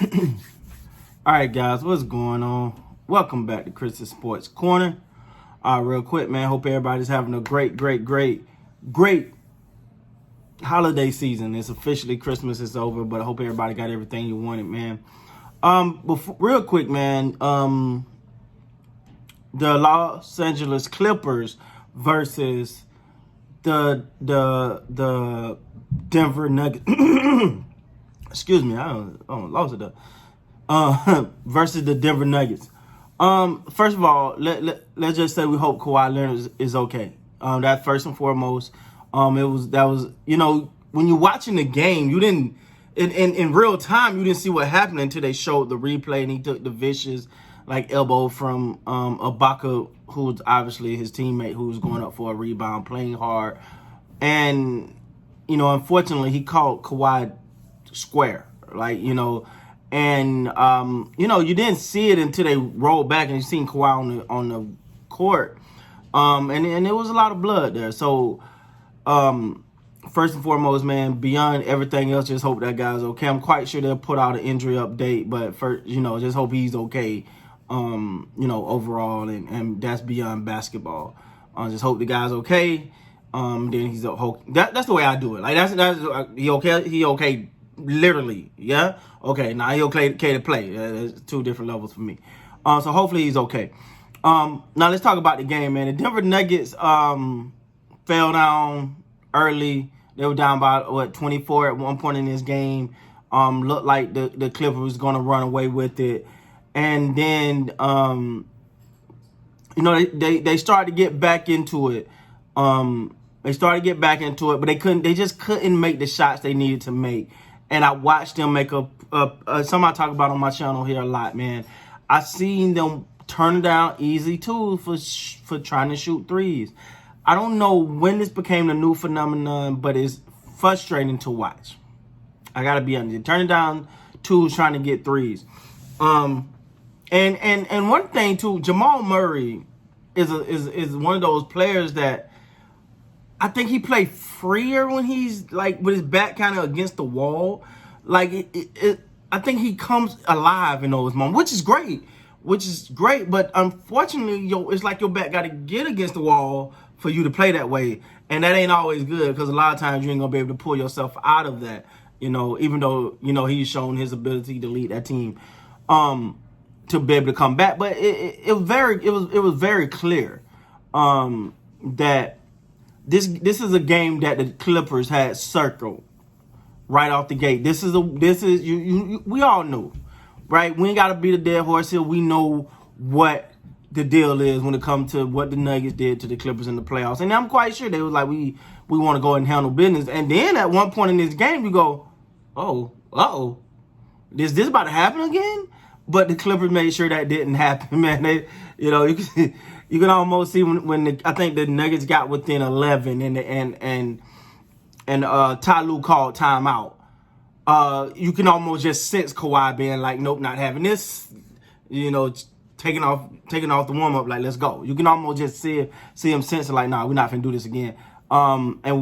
All right, guys, what's going on? Welcome back to Chris's Sports Corner. Real quick, man, hope everybody's having a great holiday season. It's officially Christmas is over, but I hope everybody got everything you wanted, man. Real quick, man, the Los Angeles Clippers versus the Denver Nuggets. Excuse me, I lost it up. Versus the Denver Nuggets. First of all, let's just say we hope Kawhi Leonard is okay. That first and foremost. That was when you're watching the game, you didn't in real time you didn't see what happened until they showed the replay and he took the vicious elbow from Ibaka, who's obviously his teammate, who was going up for a rebound, playing hard, and unfortunately he caught Kawhi square, and you didn't see it until they rolled back and you seen Kawhi on the court, and there was a lot of blood there. So first and foremost, man, beyond everything else, just hope that guy's okay. I'm quite sure they'll put out an injury update, but first, just hope he's okay, overall, and that's beyond basketball. Just hope the guy's okay. Then he's okay. That's the way I do it. That's he okay? He okay? Literally, yeah. Okay, now he okay to play. It's two different levels for me. So hopefully he's okay. Now let's talk about the game, man. The Denver Nuggets fell down early. They were down by 24 at one point in this game. Looked like the Clippers was going to run away with it, and then they started to get back into it. They started to get back into it, but they just couldn't make the shots they needed to make. And I watched them make something I talk about on my channel here a lot, man. I seen them turn down easy too for trying to shoot threes. I don't know when this became the new phenomenon, but it's frustrating to watch. I gotta be honest. Turning down twos, trying to get threes. And one thing too, Jamal Murray is one of those players that I think he played freer when he's with his back kind of against the wall. I think he comes alive in those moments, which is great. But unfortunately, it's like your back got to get against the wall for you to play that way, and that ain't always good because a lot of times you ain't gonna be able to pull yourself out of that. Even though he's shown his ability to lead that team, to be able to come back. But it was very clear that this is a game that the Clippers had circled right off the gate. We all knew, right? We ain't got to beat a dead horse here. We know what the deal is when it comes to what the Nuggets did to the Clippers in the playoffs, and I'm quite sure they was like, we want to go and handle business. And then at one point in this game, you go, is this about to happen again? But the Clippers made sure that didn't happen, man. They, you can almost see when I think the Nuggets got within 11 and Ty Lue called timeout. You can almost just sense Kawhi being like, nope, not having this. Taking off the warm up, let's go. You can almost just see him sensing nah, we're not gonna do this again. And that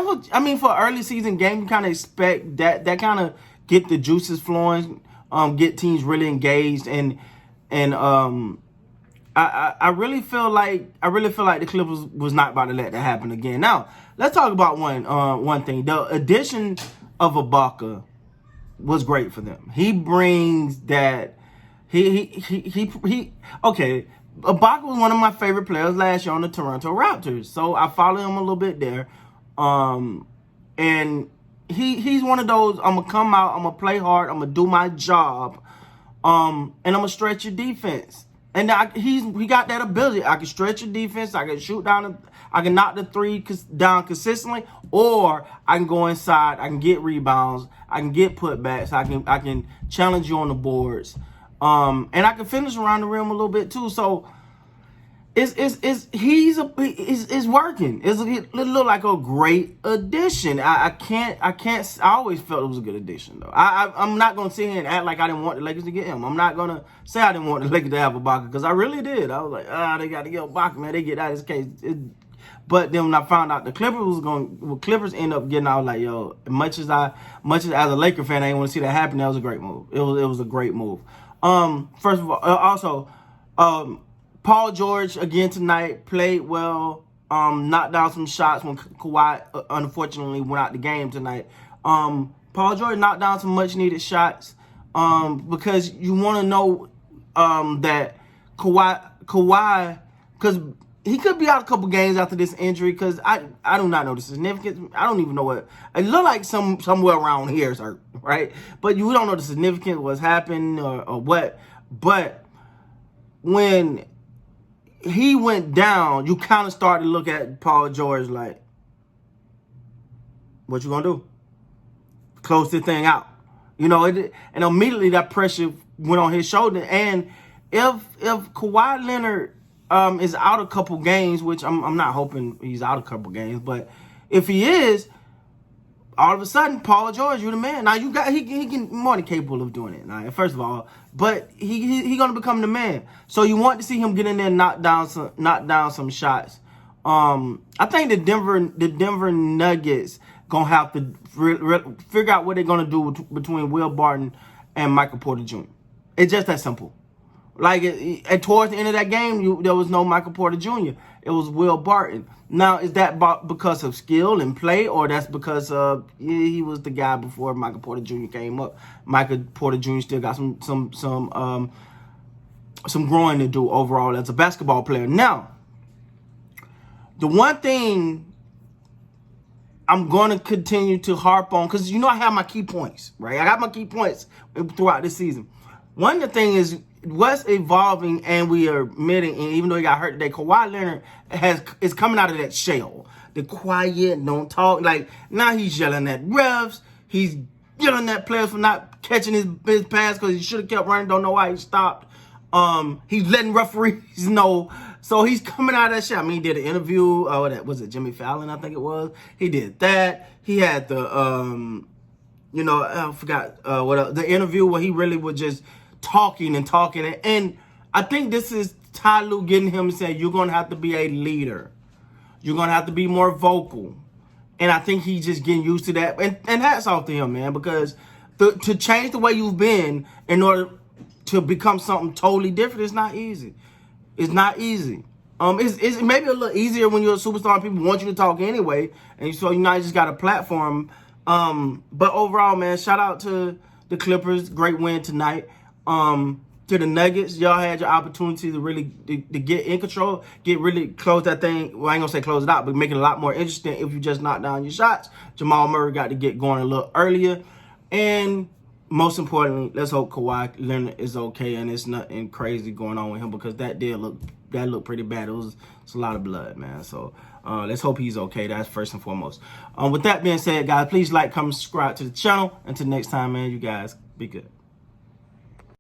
was, for an early season game, you kind of expect that kind of get the juices flowing, get teams really engaged, and I really feel like the Clippers was not about to let that happen again. Now let's talk about one thing. The addition of Ibaka was great for them. He brings that. Okay. Ibaka was one of my favorite players last year on the Toronto Raptors, so I follow him a little bit there. And he's one of those. I'm gonna come out. I'm gonna play hard. I'm gonna do my job. And I'm gonna stretch your defense. And he got that ability. I can stretch your defense. I can shoot down. I can knock the three down consistently, or I can go inside. I can get rebounds. I can get putbacks. I can challenge you on the boards. And I can finish around the rim a little bit too. So it's working. It looked like a great addition. I always felt it was a good addition though. I'm not gonna sit here and act like I didn't want the Lakers to get him. I'm not gonna say I didn't want the Lakers to have Ibaka because I really did. I was like, they got to get Ibaka, man. They get out of this case. But then when I found out the Clippers was Clippers end up getting, I was like, yo, much as as a Laker fan, I didn't want to see that happen. That was a great move. It was a great move. First of all, also, Paul George again tonight played well. Knocked down some shots when Kawhi unfortunately went out the game tonight. Paul George knocked down some much needed shots. Because you want to know that Kawhi, because he could be out a couple games after this injury. Because I do not know the significance. I don't even know what it looked like. Somewhere around here is hurt, right? But you don't know the significance, what's happened or what. But when he went down, you kind of started to look at Paul George like, what you gonna do? Close this thing out. And immediately that pressure went on his shoulder. And if Kawhi Leonard is out a couple games, which I'm not hoping he's out a couple games, but if he is, all of a sudden, Paul George, you're the man. Now he can more than capable of doing it. Now, first of all, but he gonna become the man. So you want to see him get in there and knock down some shots. I think the Denver Nuggets gonna have to figure out what they're gonna do between Will Barton and Michael Porter Jr. It's just that simple. Like towards the end of that game, there was no Michael Porter Jr. It was Will Barton. Now, is that because of skill and play, or that's because he was the guy before Michael Porter Jr. came up? Michael Porter Jr. still got some growing to do overall as a basketball player. Now, the one thing I'm going to continue to harp on, because I have my key points, right? I got my key points throughout this season. One of the things is what's evolving, and we are admitting, and even though he got hurt today, Kawhi Leonard is coming out of that shell. The quiet, don't talk. Like, now he's yelling at refs. He's yelling at players for not catching his pass because he should have kept running. Don't know why he stopped. He's letting referees know. So he's coming out of that shit. I mean, he did an interview. Was it Jimmy Fallon? I think it was. He did that. He had the, I forgot the interview where he really was just talking. And I think this is Ty Lue getting him to say, you're going to have to be a leader. You're going to have to be more vocal. And I think he's just getting used to that. And hats off to him, man, because to change the way you've been in order to become something totally different, it's not easy. It's not easy. It's maybe a little easier when you're a superstar and people want you to talk anyway. And so you just got a platform. But overall, man, shout out to the Clippers. Great win tonight. To the Nuggets, y'all had your opportunity to really to get in control, really close that thing. Well, I ain't gonna say close it out, but make it a lot more interesting if you just knock down your shots. Jamal Murray got to get going a little earlier. And most importantly, let's hope Kawhi Leonard is okay and it's nothing crazy going on with him, because that looked pretty bad. It's a lot of blood, man. So let's hope he's okay. That's first and foremost. With that being said, guys, please like, comment, subscribe to the channel. Until next time, man, you guys be good.